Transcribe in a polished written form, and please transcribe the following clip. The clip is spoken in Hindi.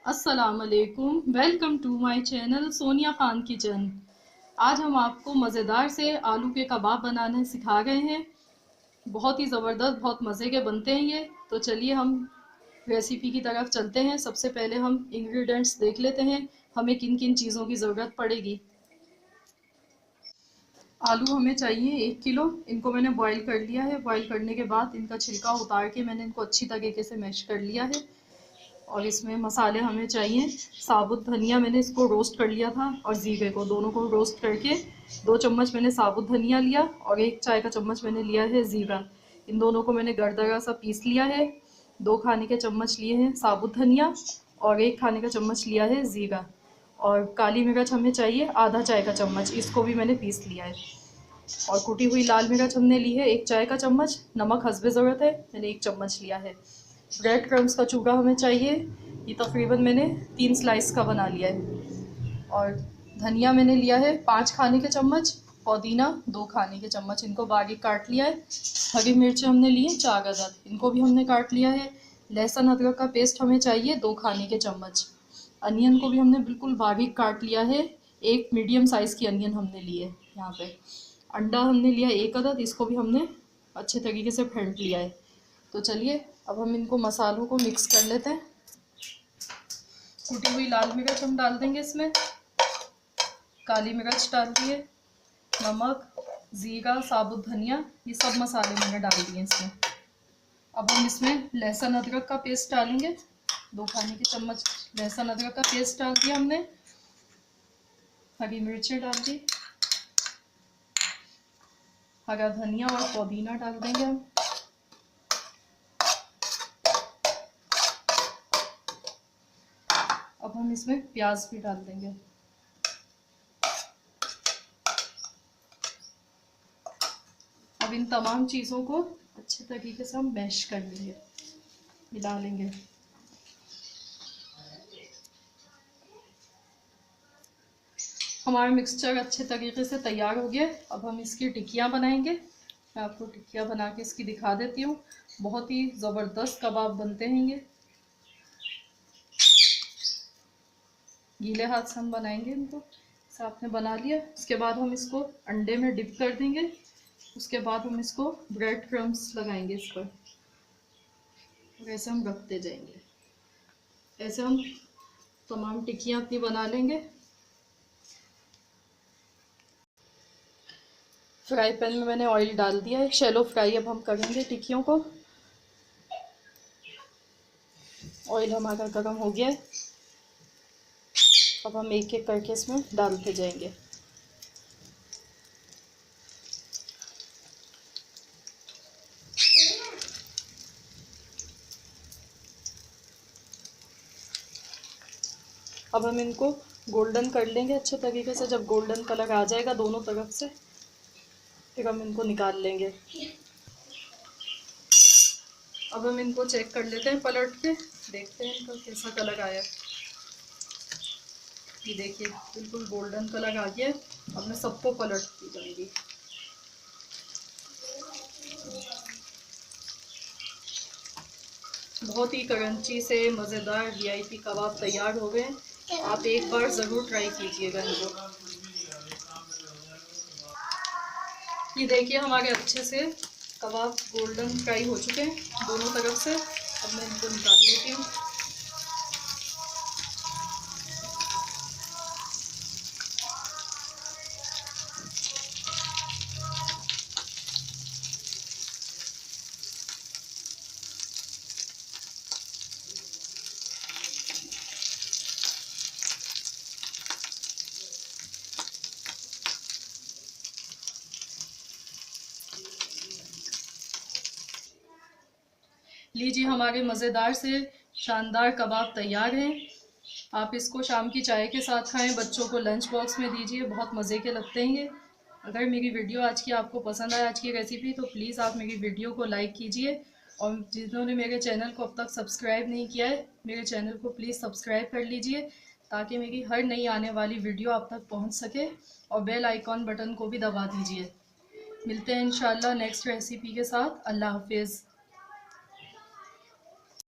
अस्सलामुअलैकुम, welcome to my channel Sonia Khan kitchen. आज हम आपको मज़ेदार से आलू के कबाब बनाने सिखा गए हैं। बहुत ही ज़बरदस्त, बहुत मज़े के बनते हैं ये। तो चलिए हम रेसिपी की तरफ चलते हैं। सबसे पहले हम इंग्रेडिएंट्स देख लेते हैं, हमें किन किन चीज़ों की ज़रूरत पड़ेगी। आलू हमें चाहिए 1 किलो। इनको मैंने बॉईल कर लिया है। बॉईल करने के बाद इनका छिलका उतार के मैंने इनको अच्छी तरीके से मैश कर लिया है। और इसमें मसाले हमें चाहिए। साबुत धनिया मैंने इसको रोस्ट कर लिया था, और ज़ीरे को, दोनों को रोस्ट करके 2 चम्मच मैंने साबुत धनिया लिया, और 1 चाय का चम्मच मैंने लिया है ज़ीरा। इन दोनों को मैंने दरदरा सा पीस लिया है। 2 खाने के चम्मच लिए हैं साबुत धनिया, और 1 खाने का चम्मच लिया है ज़ीरा। और काली मिर्च हमें चाहिए आधा चाय का चम्मच, इसको भी मैंने पीस लिया है। और कुटी हुई लाल मिर्च हमने ली है 1 चाय का चम्मच। नमक हस्बे ज़रूरत है, मैंने 1 चम्मच लिया है। ब्रेड क्रम्स का चूगा हमें चाहिए, ये तकरीबन मैंने 3 स्लाइस का बना लिया है। और धनिया मैंने लिया है 5 खाने के चम्मच, पुदीना 2 खाने के चम्मच, इनको बारीक काट लिया है। हरी मिर्च हमने लिए 4 अदद, इनको भी हमने काट लिया है। लहसुन अदरक का पेस्ट हमें चाहिए 2 खाने के चम्मच। अनियन को भी हमने बिल्कुल बारीक काट लिया है, 1 मीडियम साइज़ की अनियन हमने ली है यहाँ पे। अंडा हमने लिया 1 अदद, इसको भी हमने अच्छे तरीके से फेंट लिया है। तो चलिए अब हम इनको मसालों को मिक्स कर लेते हैं। कुटी हुई लाल मिर्च हम डाल देंगे इसमें, काली मिर्च डाल दिए, नमक, ज़ीरा, साबुत धनिया, ये सब मसाले मैंने डाल दिए इसमें। अब हम इसमें लहसुन अदरक का पेस्ट डालेंगे, 2 खाने के चम्मच लहसुन अदरक का पेस्ट डाल दिया हमने। हरी मिर्चें डाल दी, हरा धनिया और पुदीना डाल देंगे हम। अब हम इसमें प्याज भी डाल देंगे। अब इन तमाम चीज़ों को अच्छे तरीके से हम मैश कर लेंगे, मिला लेंगे। हमारा मिक्सचर अच्छे तरीके से तैयार हो गया। अब हम इसकी टिक्कियाँ बनाएंगे। मैं आपको टिक्कियाँ बना के इसकी दिखा देती हूँ। बहुत ही ज़बरदस्त कबाब बनते हैं ये। गीले हाथ से हम बनाएंगे इनको। इसे आपने बना लिया, उसके बाद हम इसको अंडे में डिप कर देंगे। उसके बाद हम इसको ब्रेड क्रम्स लगाएंगे इस पर, वैसे हम रखते जाएंगे। ऐसे हम तमाम टिक्कियाँ अपनी बना लेंगे। फ्राई पैन में मैंने ऑयल डाल दिया है, शैलो फ्राई अब हम करेंगे टिक्कियों को। ऑयल हमारा गर्म हो गया है। अब हम एक एक करके इसमें डालते जाएंगे। अब हम इनको गोल्डन कर लेंगे अच्छे तरीके से। जब गोल्डन कलर आ जाएगा दोनों तरफ से, फिर हम इनको निकाल लेंगे। अब हम इनको चेक कर लेते हैं पलट के, देखते हैं इनका कैसा कलर आया। ये देखिए बिल्कुल गोल्डन कलर आ गया। अब मैं सबको पलटती जाऊंगी। बहुत ही क्रंची से मज़ेदार वीआईपी कबाब तैयार हो गए। आप एक बार ज़रूर ट्राई कीजिएगा इनको। ये देखिए हमारे अच्छे से कबाब गोल्डन फ्राई हो चुके हैं दोनों तरफ से। अब मैं इनको निकाल लेती हूँ। लीजिए हमारे मज़ेदार से शानदार कबाब तैयार हैं। आप इसको शाम की चाय के साथ खाएं, बच्चों को लंच बॉक्स में दीजिए, बहुत मज़े के लगते हैं ये। अगर मेरी वीडियो आज की आपको पसंद आए, आज की रेसिपी, तो प्लीज़ आप मेरी वीडियो को लाइक कीजिए। और जिन्होंने मेरे चैनल को अब तक सब्सक्राइब नहीं किया है, मेरे चैनल को प्लीज़ सब्सक्राइब कर लीजिए, ताकि मेरी हर नई आने वाली वीडियो आप तक पहुँच सके। और बेल आइकॉन बटन को भी दबा दीजिए। मिलते हैं इंशाल्लाह नेक्स्ट रेसिपी के साथ। अल्लाह हाफिज़।